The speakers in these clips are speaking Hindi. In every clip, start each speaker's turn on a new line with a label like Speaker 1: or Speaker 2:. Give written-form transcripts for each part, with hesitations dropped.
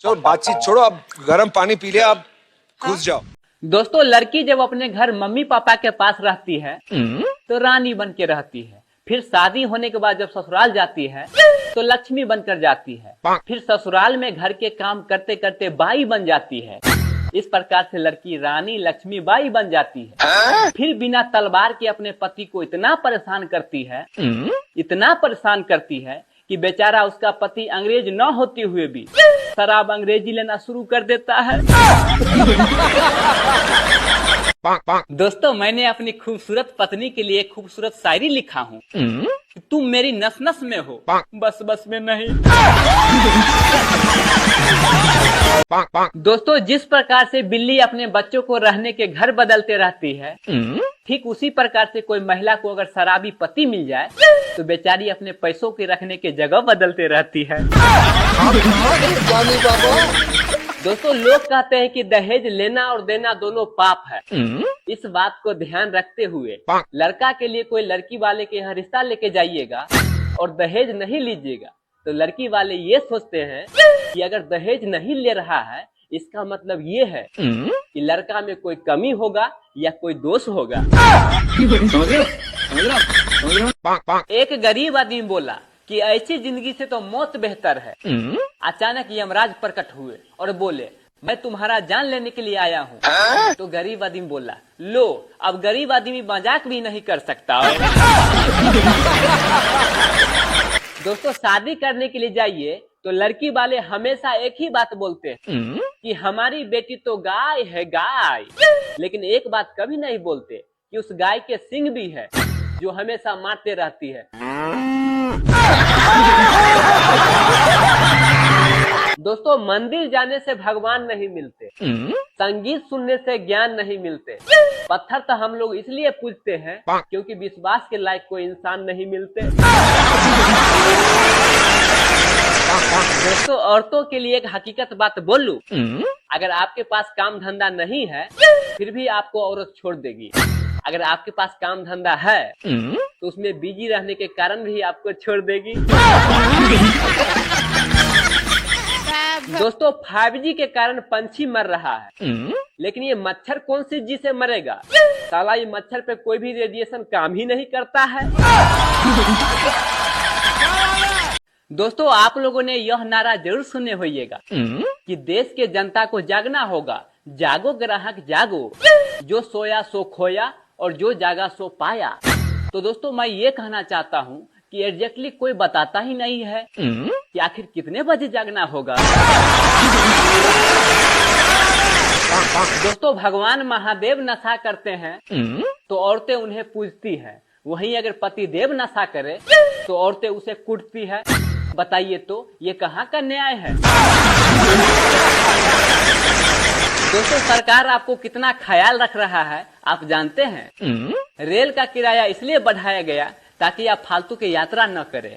Speaker 1: चलो बातचीत छोड़ो, अब गर्म पानी पी लिया, अब घुस जाओ।
Speaker 2: दोस्तों, लड़की जब अपने घर मम्मी पापा के पास रहती है तो रानी बन के रहती है। फिर शादी होने के बाद जब ससुराल जाती है तो लक्ष्मी बनकर जाती है। फिर ससुराल में घर के काम करते करते बाई बन जाती है। इस प्रकार से लड़की रानी लक्ष्मी बाई बन जाती है। फिर बिना तलवार के अपने पति को इतना परेशान करती है, इतना परेशान करती है कि बेचारा उसका पति अंग्रेज न होते हुए भी शराब अंग्रेजी लेना शुरू कर देता है। दोस्तों, मैंने अपनी खूबसूरत पत्नी के लिए खूबसूरत शायरी लिखा हूँ। तुम मेरी नस नस में हो, बस बस में नहीं। दोस्तों, जिस प्रकार से बिल्ली अपने बच्चों को रहने के घर बदलते रहती है, ठीक उसी प्रकार से कोई महिला को अगर शराबी पति मिल जाए तो बेचारी अपने पैसों के रखने के जगह बदलते रहती है। दोस्तों, लोग कहते हैं कि दहेज लेना और देना दोनों पाप है। इस बात को ध्यान रखते हुए लड़का के लिए कोई लड़की वाले के यहाँ रिश्ता लेके जाइएगा और दहेज नहीं लीजिएगा तो लड़की वाले ये सोचते हैं कि अगर दहेज नहीं ले रहा है इसका मतलब ये है कि लड़का में कोई कमी होगा या कोई दोष होगा। एक गरीब आदमी बोला कि ऐसी जिंदगी से तो मौत बेहतर है। अचानक यमराज प्रकट हुए और बोले, मैं तुम्हारा जान लेने के लिए आया हूँ। तो गरीब आदमी बोला, लो, अब गरीब आदमी मजाक भी नहीं कर सकता। दोस्तों, शादी करने के लिए जाइए तो लड़की वाले हमेशा एक ही बात बोलते हैं कि हमारी बेटी तो गाय है गाय, लेकिन एक बात कभी नहीं बोलते कि उस गाय के सींग भी है जो हमेशा मारते रहती है। दोस्तों, मंदिर जाने से भगवान नहीं मिलते, संगीत सुनने से ज्ञान नहीं मिलते, पत्थर तो हम लोग इसलिए पूजते हैं क्योंकि विश्वास के लायक कोई इंसान नहीं मिलते। दोस्तों, औरतों के लिए एक हकीकत बात बोलूं, अगर आपके पास काम धंधा नहीं है फिर भी आपको औरत छोड़ देगी। अगर आपके पास काम धंधा है तो उसमें बिजी रहने के कारण भी आपको छोड़ देगी। दोस्तों, 5G के कारण पंछी मर रहा है, लेकिन ये मच्छर कौन सी जी से मरेगा? साला ये मच्छर पे कोई भी रेडिएशन काम ही नहीं करता है। दोस्तों, आप लोगों ने यह नारा जरूर सुने होइएगा कि देश के जनता को जागना होगा, जागो ग्राहक जागो, जो सोया सो खोया और जो जागा सो पाया। तो दोस्तों, मैं ये कहना चाहता हूँ कि एग्जैक्टली कोई बताता ही नहीं है कि आखिर कितने बजे जागना होगा। दोस्तों, भगवान महादेव नशा करते हैं तो औरतें उन्हें पूजती है, वहीं अगर पति देव नशा करे तो औरतें उसे कूटती है। बताइए तो ये कहाँ का न्याय है? दोस्तों, सरकार आपको कितना ख्याल रख रहा है आप जानते हैं? रेल का किराया इसलिए बढ़ाया गया ताकि आप फालतू की यात्रा न करें।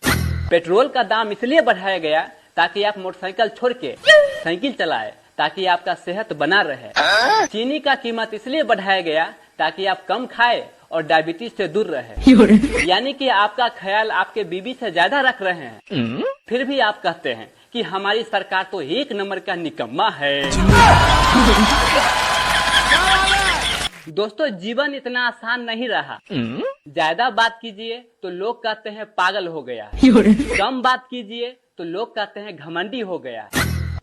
Speaker 2: पेट्रोल का दाम इसलिए बढ़ाया गया ताकि आप मोटरसाइकिल छोड़ के साइकिल चलाए ताकि आपका सेहत बना रहे। चीनी का कीमत इसलिए बढ़ाया गया ताकि आप कम खाए और डायबिटीज से दूर रहे। यानी कि आपका ख्याल आपके बीबी से ज्यादा रख रहे हैं, फिर भी आप कहते हैं कि हमारी सरकार तो एक नंबर का निकम्मा है। दोस्तों, जीवन इतना आसान नहीं रहा। ज्यादा बात कीजिए तो लोग कहते हैं पागल हो गया, कम बात कीजिए तो लोग कहते हैं घमंडी हो गया,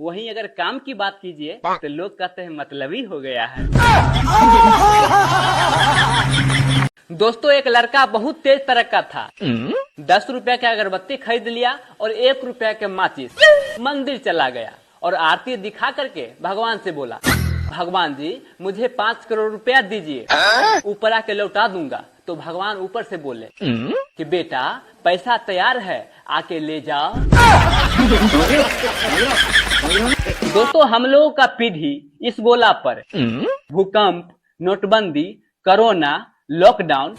Speaker 2: वहीं अगर काम की बात कीजिए तो लोग कहते हैं मतलबी हो गया है। दोस्तों, एक लड़का बहुत तेज तरक्का था। 10 रुपए का अगरबत्ती खरीद लिया और 1 रुपए के माचिस, मंदिर चला गया और आरती दिखा करके भगवान से बोला, भगवान जी मुझे 5 करोड़ रुपया दीजिए, ऊपर आके लौटा दूंगा। तो भगवान ऊपर से बोले कि बेटा पैसा तैयार है, आके ले जाओ। दोस्तों, हम लोगों का पीढ़ी इस गोला पर भूकंप, नोटबंदी, कोरोना, लॉकडाउन,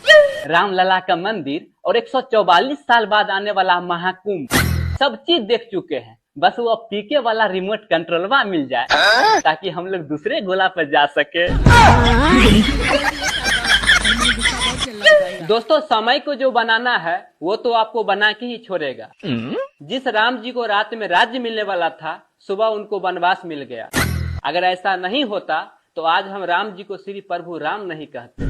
Speaker 2: रामलला का मंदिर और 144 साल बाद आने वाला महाकुंभ सब चीज देख चुके हैं। बस वो पीके वाला रिमोट कंट्रोलवा मिल जाए ताकि हम लोग दूसरे गोला पर जा सके। दोस्तों, समय को जो बनाना है वो तो आपको बना के ही छोड़ेगा। जिस राम जी को रात में राज्य मिलने वाला था सुबह उनको वनवास मिल गया। अगर ऐसा नहीं होता तो आज हम राम जी को श्री प्रभु राम नहीं कहते।